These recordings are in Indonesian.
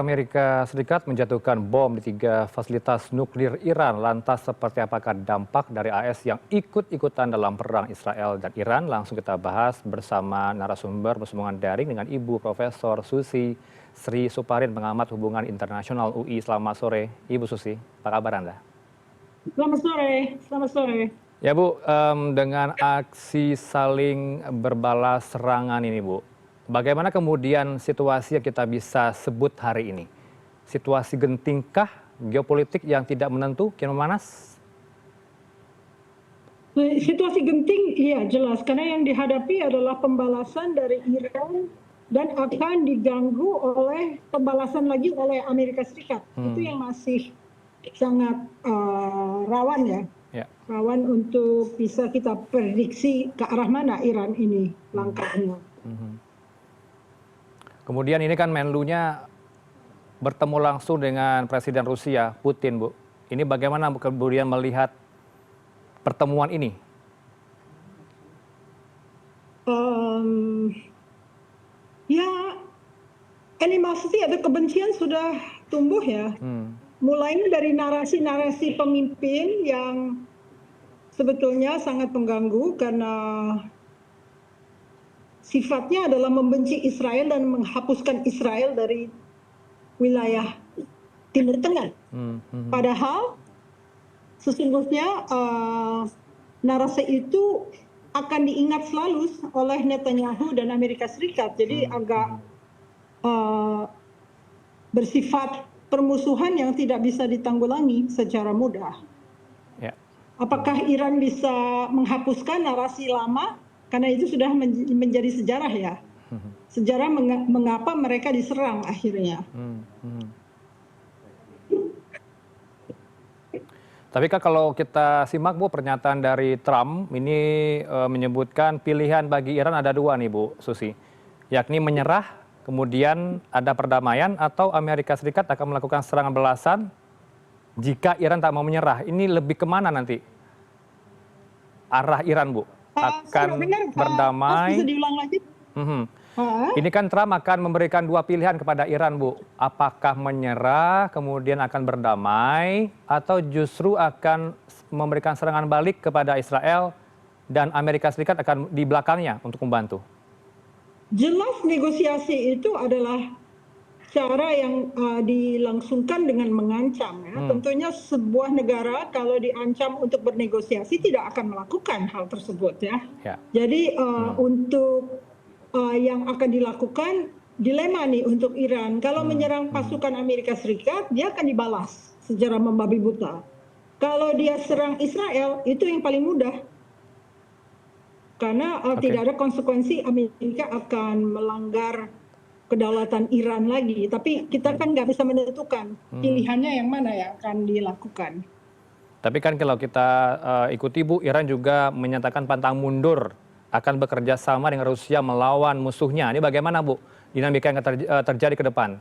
Amerika Serikat menjatuhkan bom di 3 fasilitas nuklir Iran. Lantas seperti apakah dampak dari AS yang ikut-ikutan dalam perang Israel dan Iran? Langsung kita bahas bersama narasumber bersambungan daring dengan Ibu Profesor Susi Sri Suparin, pengamat hubungan internasional UI. Selamat sore, Ibu Susi. Apa kabar Anda? Selamat sore, selamat sore. Ya Bu, dengan aksi saling berbalas serangan ini Bu, bagaimana kemudian situasi yang kita bisa sebut hari ini? Situasi gentingkah, geopolitik yang tidak menentu, kian memanas? Situasi genting, iya jelas, karena yang dihadapi adalah pembalasan dari Iran dan akan diganggu oleh pembalasan lagi oleh Amerika Serikat. Itu yang masih sangat rawan ya. Rawan untuk bisa kita prediksi ke arah mana Iran ini langkahnya. Kemudian ini kan Menlunya bertemu langsung dengan Presiden Rusia, Putin, Bu. Ini bagaimana kemudian melihat pertemuan ini? Ya, animosity atau kebencian sudah tumbuh ya. Mulainya dari narasi-narasi pemimpin yang sebetulnya sangat mengganggu karena sifatnya adalah membenci Israel dan menghapuskan Israel dari wilayah Timur Tengah. Padahal sesungguhnya narasi itu akan diingat selalu oleh Netanyahu dan Amerika Serikat. Jadi agak bersifat permusuhan yang tidak bisa ditanggulangi secara mudah. Apakah Iran bisa menghapuskan narasi lama? Karena itu sudah menjadi sejarah ya. Sejarah mengapa mereka diserang akhirnya. Tapi kan kalau kita simak Bu, pernyataan dari Trump ini menyebutkan pilihan bagi Iran ada dua nih Bu Susi. Yakni menyerah, kemudian ada perdamaian, atau Amerika Serikat akan melakukan serangan balasan jika Iran tak mau menyerah. Ini lebih kemana nanti arah Iran Bu? Akan berdamai? Bisa diulang lagi? Ini kan Trump akan memberikan dua pilihan kepada Iran Bu. Apakah menyerah kemudian akan berdamai, atau justru akan memberikan serangan balik kepada Israel dan Amerika Serikat akan di belakangnya untuk membantu? Jelas negosiasi itu adalah cara yang dilangsungkan dengan mengancam ya. Tentunya sebuah negara kalau diancam untuk bernegosiasi tidak akan melakukan hal tersebut ya. Jadi untuk yang akan dilakukan dilema nih untuk Iran. Kalau menyerang pasukan Amerika Serikat, dia akan dibalas secara membabi buta. Kalau dia serang Israel, itu yang paling mudah. Karena tidak ada konsekuensi Amerika akan melanggar kedaulatan Iran lagi. Tapi kita kan nggak bisa menentukan pilihannya yang mana yang akan dilakukan. Tapi kan kalau kita ikuti Bu, Iran juga menyatakan pantang mundur akan bekerja sama dengan Rusia melawan musuhnya. Ini bagaimana Bu dinamika yang terjadi ke depan?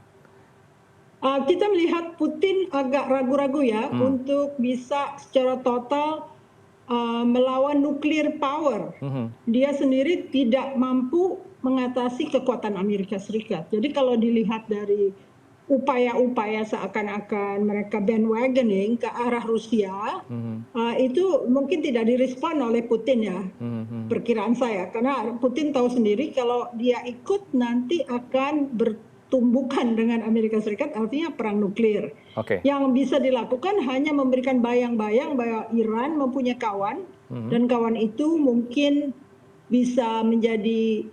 Kita melihat Putin agak ragu-ragu ya untuk bisa secara total melawan nuklir power. Dia sendiri tidak mampu mengatasi kekuatan Amerika Serikat. Jadi kalau dilihat dari upaya-upaya seakan-akan mereka bandwagoning ke arah Rusia, itu mungkin tidak direspon oleh Putin ya, perkiraan saya. Karena Putin tahu sendiri kalau dia ikut nanti akan bertumbukan dengan Amerika Serikat, artinya perang nuklir. Yang bisa dilakukan hanya memberikan bayang-bayang bahwa Iran mempunyai kawan, dan kawan itu mungkin bisa menjadi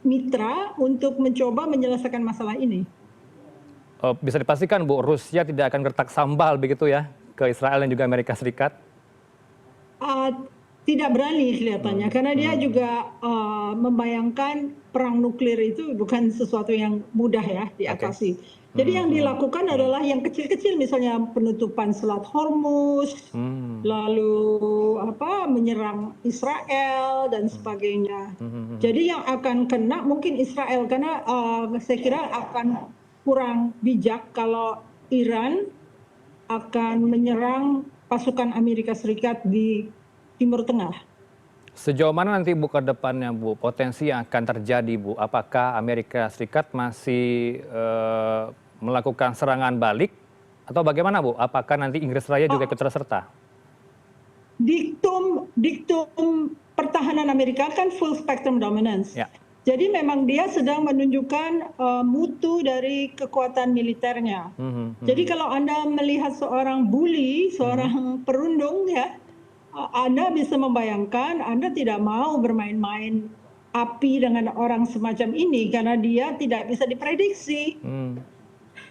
mitra untuk mencoba menyelesaikan masalah ini. Bisa dipastikan Bu, Rusia tidak akan gertak sambal begitu ya ke Israel dan juga Amerika Serikat? Tidak berani kelihatannya, karena dia juga membayangkan perang nuklir itu bukan sesuatu yang mudah ya diatasi. Jadi yang dilakukan adalah yang kecil-kecil, misalnya penutupan Selat Hormuz, lalu menyerang Israel dan sebagainya. Jadi yang akan kena mungkin Israel, karena saya kira akan kurang bijak kalau Iran akan menyerang pasukan Amerika Serikat di Timur Tengah. Sejauh mana nanti Bu ke depannya Bu, potensi yang akan terjadi Bu? Apakah Amerika Serikat masih melakukan serangan balik atau bagaimana Bu? Apakah nanti Inggris Raya juga ikut serta? Diktum pertahanan Amerika kan full spectrum dominance. Ya. Jadi memang dia sedang menunjukkan mutu dari kekuatan militernya. Jadi kalau Anda melihat seorang bully, seorang perundung ya, Anda bisa membayangkan Anda tidak mau bermain-main api dengan orang semacam ini karena dia tidak bisa diprediksi.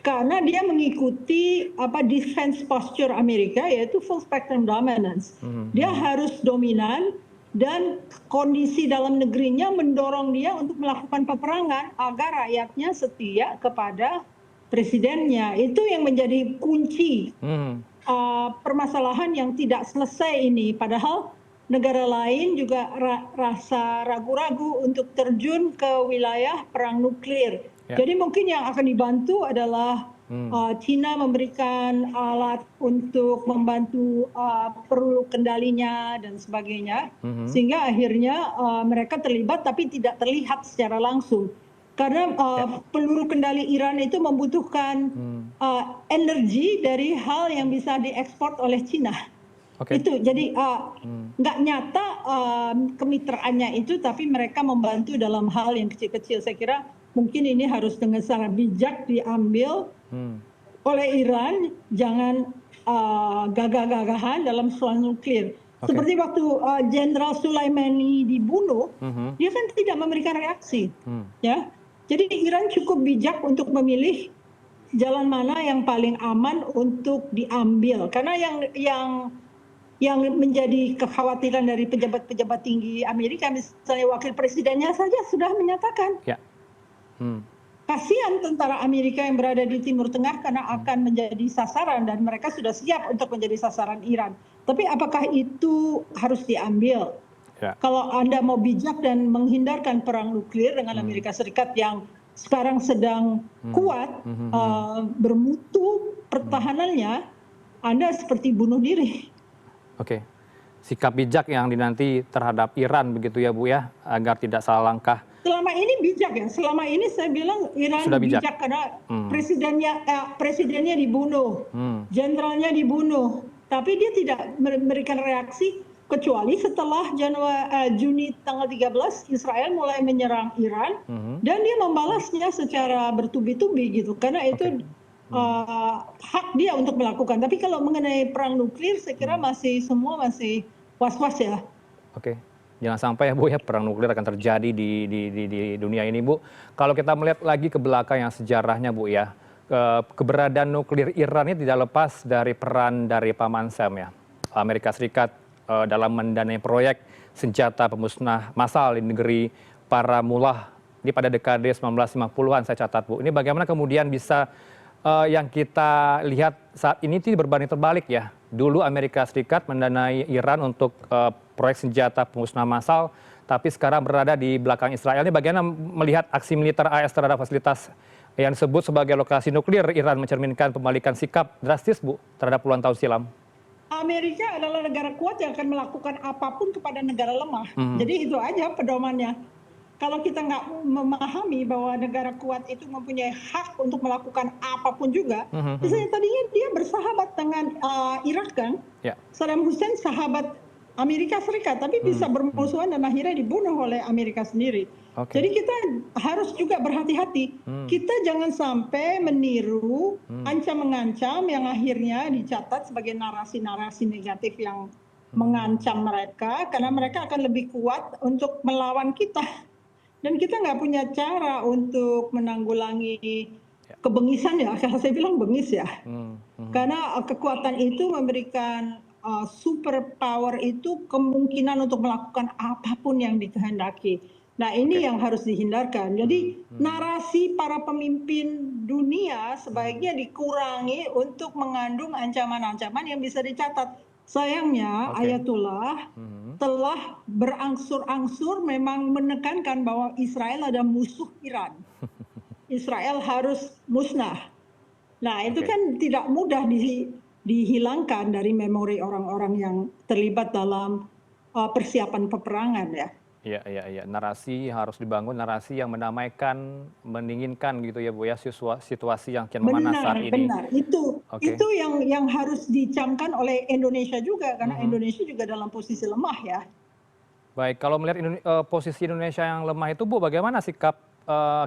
Karena dia mengikuti defense posture Amerika, yaitu full spectrum dominance. Dia harus dominan dan kondisi dalam negerinya mendorong dia untuk melakukan peperangan agar rakyatnya setia kepada presidennya. Itu yang menjadi kunci permasalahan yang tidak selesai ini. Padahal negara lain juga rasa ragu-ragu untuk terjun ke wilayah perang nuklir. Jadi mungkin yang akan dibantu adalah China memberikan alat untuk membantu perlu kendalinya dan sebagainya, sehingga akhirnya mereka terlibat tapi tidak terlihat secara langsung. Karena peluru kendali Iran itu membutuhkan energi dari hal yang bisa diekspor oleh China. Itu jadi nggak nyata kemitraannya itu, tapi mereka membantu dalam hal yang kecil-kecil. Saya kira mungkin ini harus dengan sangat bijak diambil oleh Iran, jangan gagah-gagahan dalam soal nuklir. Seperti waktu Jenderal Sulaimani dibunuh, dia kan tidak memberikan reaksi, ya. Jadi Iran cukup bijak untuk memilih jalan mana yang paling aman untuk diambil, karena yang menjadi kekhawatiran dari pejabat-pejabat tinggi Amerika, misalnya wakil presidennya saja sudah menyatakan. Kasihan tentara Amerika yang berada di Timur Tengah karena akan menjadi sasaran dan mereka sudah siap untuk menjadi sasaran Iran. Tapi apakah itu harus diambil? Kalau Anda mau bijak dan menghindarkan perang nuklir dengan Amerika Serikat yang sekarang sedang kuat, bermutu pertahanannya, Anda seperti bunuh diri. Sikap bijak yang dinanti terhadap Iran begitu ya Bu ya, agar tidak salah langkah. Selama ini bijak ya, selama ini saya bilang Iran sudah bijak karena presidennya dibunuh, jenderalnya dibunuh, tapi dia tidak memberikan reaksi kecuali setelah Juni tanggal 13 Israel mulai menyerang Iran dan dia membalasnya secara bertubi-tubi gitu, karena itu hak dia untuk melakukan. Tapi kalau mengenai perang nuklir saya kira semua masih was-was ya. Jangan sampai ya Bu ya perang nuklir akan terjadi di dunia ini Bu. Kalau kita melihat lagi ke belakang yang sejarahnya Bu ya, keberadaan nuklir Iran ini tidak lepas dari peran dari Paman Sam ya. Amerika Serikat dalam mendanai proyek senjata pemusnah massal di negeri para mullah ini pada dekade 1950-an saya catat Bu. Ini bagaimana kemudian bisa yang kita lihat saat ini tidak berbanding terbalik ya. Dulu Amerika Serikat mendanai Iran untuk proyek senjata pemusnah massal, tapi sekarang berada di belakang Israel. Ini bagaimana melihat aksi militer AS terhadap fasilitas yang disebut sebagai lokasi nuklir Iran mencerminkan pembalikan sikap drastis Bu terhadap puluhan tahun silam? Amerika adalah negara kuat yang akan melakukan apapun kepada negara lemah. Jadi itu aja pedomannya. Kalau kita nggak memahami bahwa negara kuat itu mempunyai hak untuk melakukan apapun juga, misalnya tadinya dia bersahabat dengan Irak kan, Saddam Hussein sahabat Amerika Serikat, tapi bisa bermusuhan dan akhirnya dibunuh oleh Amerika sendiri. Jadi kita harus juga berhati-hati. Kita jangan sampai meniru ancam-mengancam yang akhirnya dicatat sebagai narasi-narasi negatif yang mengancam mereka, karena mereka akan lebih kuat untuk melawan kita. Dan kita nggak punya cara untuk menanggulangi kebengisan ya, kalau saya bilang bengis ya. Karena kekuatan itu memberikan super power itu kemungkinan untuk melakukan apapun yang dikehendaki. Nah ini yang harus dihindarkan. Jadi narasi para pemimpin dunia sebaiknya dikurangi untuk mengandung ancaman-ancaman yang bisa dicatat. Sayangnya Ayatullah telah berangsur-angsur memang menekankan bahwa Israel ada musuh Iran. Israel harus musnah. Nah itu kan tidak mudah dihilangkan dari memori orang-orang yang terlibat dalam persiapan peperangan ya. Iya, iya, iya. Narasi harus dibangun, narasi yang mendamaikan, mendinginkan gitu ya Bu ya, situasi yang kian memanas saat Benar, ini. benar. Itu Oke. yang harus dicamkan oleh Indonesia juga, karena Mhm. Indonesia juga dalam posisi lemah ya. Baik, kalau melihat posisi Indonesia yang lemah itu Bu, bagaimana sikap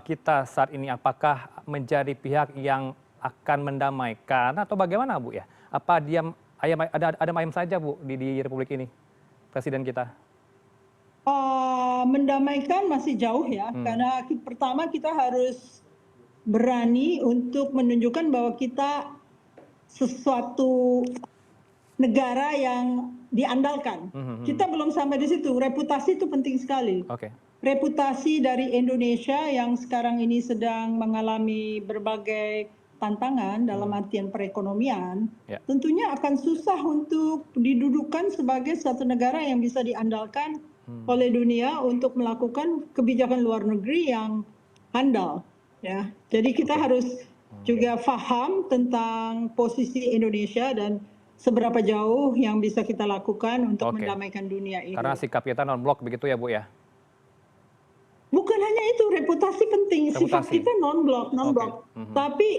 kita saat ini? Apakah menjadi pihak yang akan mendamaikan atau bagaimana Bu ya? Apa diam ayam ada ayam saja Bu di Republik ini, presiden kita? Mendamaikan masih jauh ya, Hmm, karena pertama kita harus berani untuk menunjukkan bahwa kita sesuatu negara yang diandalkan. mhm, mhm. Kita belum sampai di situ, reputasi itu penting sekali. Oke. Reputasi dari Indonesia yang sekarang ini sedang mengalami berbagai tantangan dalam Hmm, artian perekonomian, ya. tentunya akan susah untuk didudukan sebagai satu negara yang bisa diandalkan Hmm, oleh dunia untuk melakukan kebijakan luar negeri yang handal. Ya, jadi kita oke. harus Hmm. juga paham tentang posisi Indonesia dan seberapa jauh yang bisa kita lakukan untuk Oke, mendamaikan dunia karena ini. sikap kita non blok begitu ya Bu ya? Bukan hanya itu, reputasi penting, sifat Reputasi. kita non-blok, Oke. non-blok. Mhm. Tapi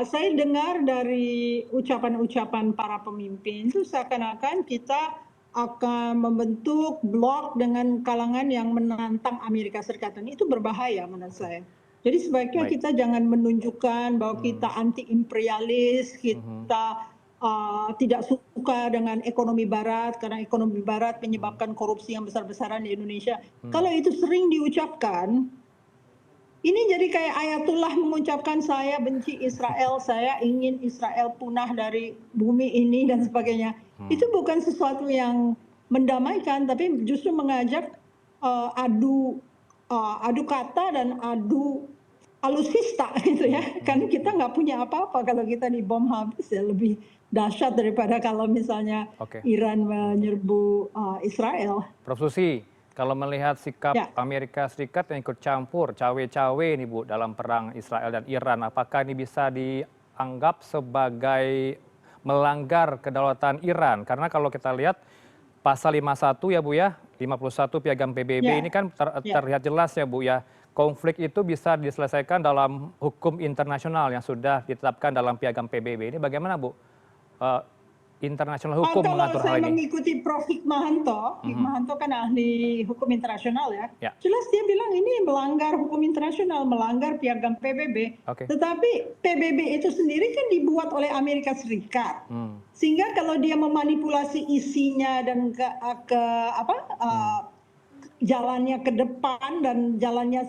saya dengar dari ucapan-ucapan para pemimpin itu seakan-akan kita akan membentuk blok dengan kalangan yang menantang Amerika Serikat, dan itu berbahaya menurut Oke. saya. Jadi sebaiknya Baik. kita jangan menunjukkan bahwa kita Hmm, anti imperialis, mhm, kita tidak suka dengan ekonomi barat karena ekonomi barat hmm, menyebabkan korupsi yang besar-besaran di Indonesia. hmm. Kalau itu sering diucapkan, ini jadi kayak Ayatullah mengucapkan saya benci Israel, saya ingin Israel punah dari bumi ini dan sebagainya. Hmm. Itu bukan sesuatu yang mendamaikan, tapi justru mengajak adu adu kata dan adu alusista gitu Hmm, ya. Kan mhm, kita mhm. nggak punya apa-apa kalau kita dibom habis, ya lebih dahsyat daripada kalau misalnya Oke. Iran Mhm. menyerbu Israel. Prof. Susi, kalau melihat sikap Ya. Amerika Serikat yang ikut campur cawe-cawe nih Bu dalam perang Israel dan Iran, apakah ini bisa dianggap sebagai melanggar kedaulatan Iran? Karena kalau kita lihat pasal 51 ya Bu ya, 51 Piagam PBB ini Ya. kan Ya. terlihat jelas ya Bu ya, konflik itu bisa diselesaikan dalam hukum internasional yang sudah ditetapkan dalam Piagam PBB. Ini bagaimana Bu? Eh, Internasional hukum Kalau mengatur hal saya ini? mengikuti Prof. Hikmahanto, Mhm. Hikmahanto kan ahli hukum internasional ya, Ya, jelas dia bilang ini melanggar hukum internasional, melanggar piagam PBB. oke. Tetapi PBB itu sendiri kan dibuat oleh Amerika Serikat. Hmm, Sehingga kalau dia memanipulasi isinya dan ke apa hmm. jalannya ke depan dan jalannya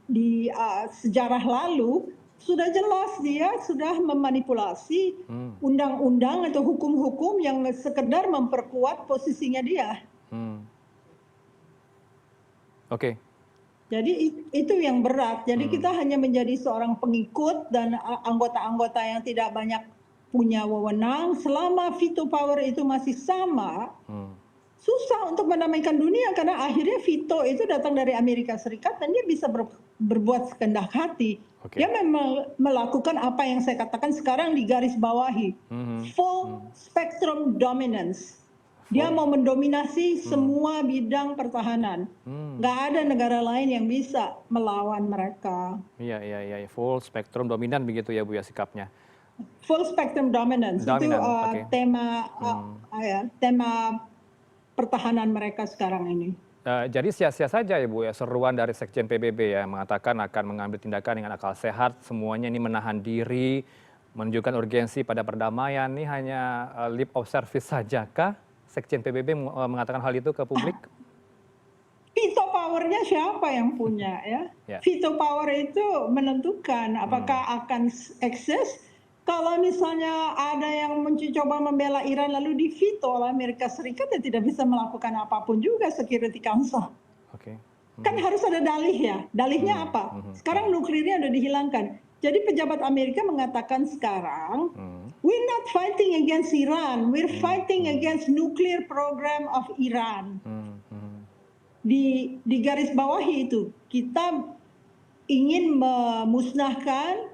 di sejarah lalu, sudah jelas dia sudah memanipulasi Hmm, undang-undang atau hukum-hukum yang sekedar memperkuat posisinya dia. hmm. Oke. Jadi itu yang berat. Jadi Hmm, kita hanya menjadi seorang pengikut dan anggota-anggota yang tidak banyak punya wewenang. Selama veto power itu masih sama, hmm. susah untuk mendamaikan dunia karena akhirnya veto itu datang dari Amerika Serikat dan dia bisa berbuat sekehendak hati. Oke. Dia memang melakukan apa yang saya katakan sekarang di garis bawahi, Mhm, full hmm. spectrum dominance. Dia Full. mau mendominasi Hmm, semua bidang pertahanan. hmm. Nggak ada negara lain yang bisa melawan mereka. Iya, iya, iya, iya. Full spektrum dominan begitu ya Bu ya sikapnya. Full spectrum dominance itu Dominan, oke. Hmm. tema pertahanan mereka sekarang ini. Jadi sia-sia saja ya Bu ya seruan dari Sekjen PBB ya mengatakan akan mengambil tindakan dengan akal sehat, semuanya ini menahan diri, menunjukkan urgensi pada perdamaian. Ini hanya lip of service saja kah Sekjen PBB mengatakan hal itu ke publik? Veto powernya siapa yang punya ya? Ya. Veto power itu menentukan Hmm, apakah akan eksis. Kalau misalnya ada yang mencoba membela Iran lalu di veto oleh Amerika Serikat, ya tidak bisa melakukan apapun juga Security Council. oke. Kan Mhm, harus ada dalih ya. Dalihnya hmm, apa? mhm, Sekarang mhm, nuklirnya sudah dihilangkan. Jadi pejabat Amerika mengatakan sekarang, hmm, we're not fighting against Iran, we're hmm, fighting hmm, against nuclear program of Iran. hmm, hmm, Di garis bawahi itu, kita ingin memusnahkan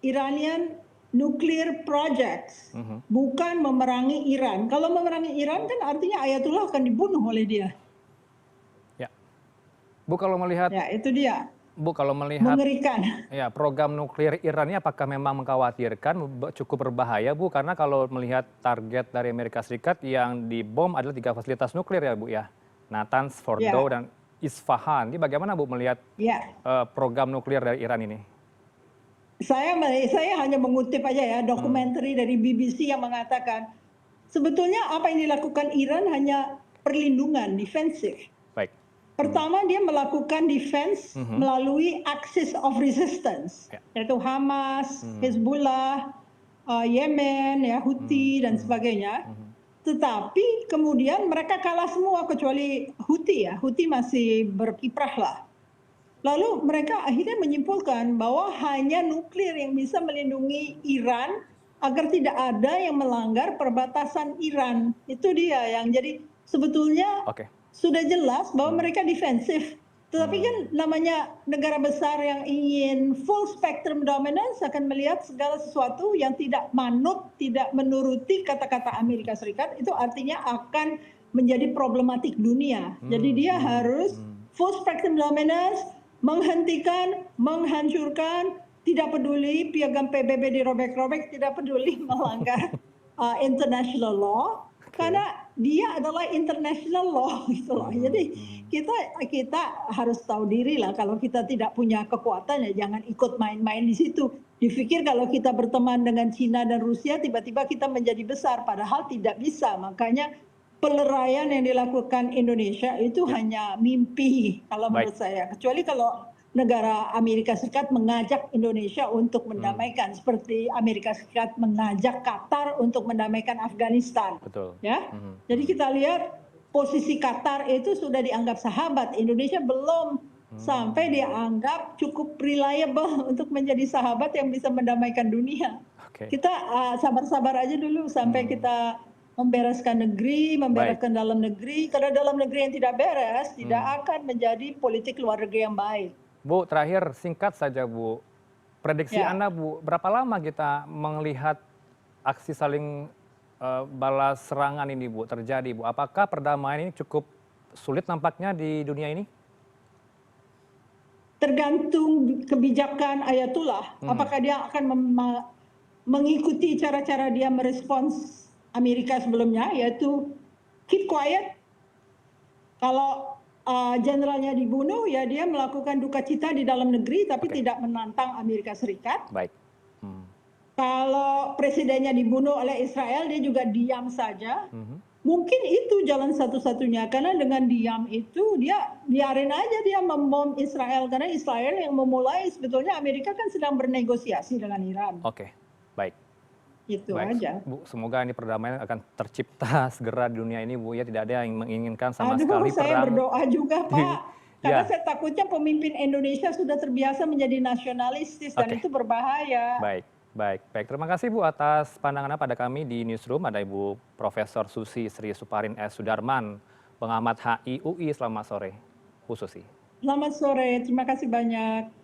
Iranian nuclear projects, mhm. bukan memerangi Iran. Kalau memerangi Iran kan artinya Ayatullah akan dibunuh oleh dia. Ya. Bu kalau melihat Ya, itu dia. Bu kalau melihat Mengerikan. ya program nuklir Iran ini apakah memang mengkhawatirkan, cukup berbahaya Bu? Karena kalau melihat target dari Amerika Serikat yang dibom adalah 3 fasilitas nuklir ya Bu ya. Natanz, Fordow, Ya, dan Isfahan. Ini bagaimana Bu melihat ya. program nuklir dari Iran ini? Saya hanya mengutip aja ya dokumenter dari BBC yang mengatakan sebetulnya apa yang dilakukan Iran hanya perlindungan, defensif. Baik. Pertama dia melakukan defense melalui axis of resistance, Ya. yaitu Hamas, Hezbollah, Yemen, ya Houthi dan sebagainya. Tetapi kemudian mereka kalah semua kecuali Houthi ya, Houthi masih berkiprah lah. Lalu mereka akhirnya menyimpulkan bahwa hanya nuklir yang bisa melindungi Iran agar tidak ada yang melanggar perbatasan Iran. Itu dia yang jadi sebetulnya Oke. sudah jelas bahwa mereka defensif. Tetapi kan namanya negara besar yang ingin full spectrum dominance akan melihat segala sesuatu yang tidak manut, tidak menuruti kata-kata Amerika Serikat, itu artinya akan menjadi problematik dunia. Jadi dia harus full spectrum dominance, menghentikan, menghancurkan, tidak peduli piagam PBB dirobek-robek, tidak peduli melanggar international law, karena dia adalah international law gitu loh. Jadi kita harus tahu diri lah, kalau kita tidak punya kekuatan ya jangan ikut main-main di situ. Dipikir kalau kita berteman dengan Cina dan Rusia tiba-tiba kita menjadi besar, padahal tidak bisa. Makanya peleraian yang dilakukan Indonesia itu hanya mimpi kalau menurut saya. Kecuali kalau negara Amerika Serikat mengajak Indonesia untuk mendamaikan, seperti Amerika Serikat mengajak Qatar untuk mendamaikan Afghanistan. Betul. Ya, jadi kita lihat posisi Qatar itu sudah dianggap sahabat, Indonesia belum sampai dianggap cukup reliable untuk menjadi sahabat yang bisa mendamaikan dunia. Oke. Kita sabar-sabar aja dulu sampai kita membereskan negeri, membereskan dalam negeri. Karena dalam negeri yang tidak beres tidak akan menjadi politik luar negeri yang baik. Bu, terakhir singkat saja Bu. Prediksi Ya. Anda Bu, berapa lama kita melihat aksi saling balas serangan ini Bu terjadi Bu? Apakah perdamaian ini cukup sulit nampaknya di dunia ini? Tergantung kebijakan Ayatullah. Apakah dia akan mengikuti cara-cara dia merespons Amerika sebelumnya, yaitu keep quiet. Kalau jenderalnya dibunuh, ya dia melakukan duka cita di dalam negeri, tapi tidak menantang Amerika Serikat. Baik. Kalau presidennya dibunuh oleh Israel, dia juga diam saja. Mungkin itu jalan satu-satunya, karena dengan diam itu dia biarin aja dia membom Israel, karena Israel yang memulai. Sebetulnya Amerika kan sedang bernegosiasi dengan Iran. Oke, baik. Itu Baik, aja. Bu, semoga ini perdamaian akan tercipta segera di dunia ini Bu ya, tidak ada yang menginginkan sama Aduh, sekali saya perang. berdoa juga Pak. Karena Ya. saya takutnya pemimpin Indonesia sudah terbiasa menjadi nasionalistis dan Oke. itu berbahaya. Baik, baik, baik. Terima kasih Bu atas pandangannya pada kami di Newsroom. Ada Ibu Profesor Susi Sri Suparin S. Sudarman, pengamat HI UI. Selamat sore, Bu Susi. Selamat sore, terima kasih banyak.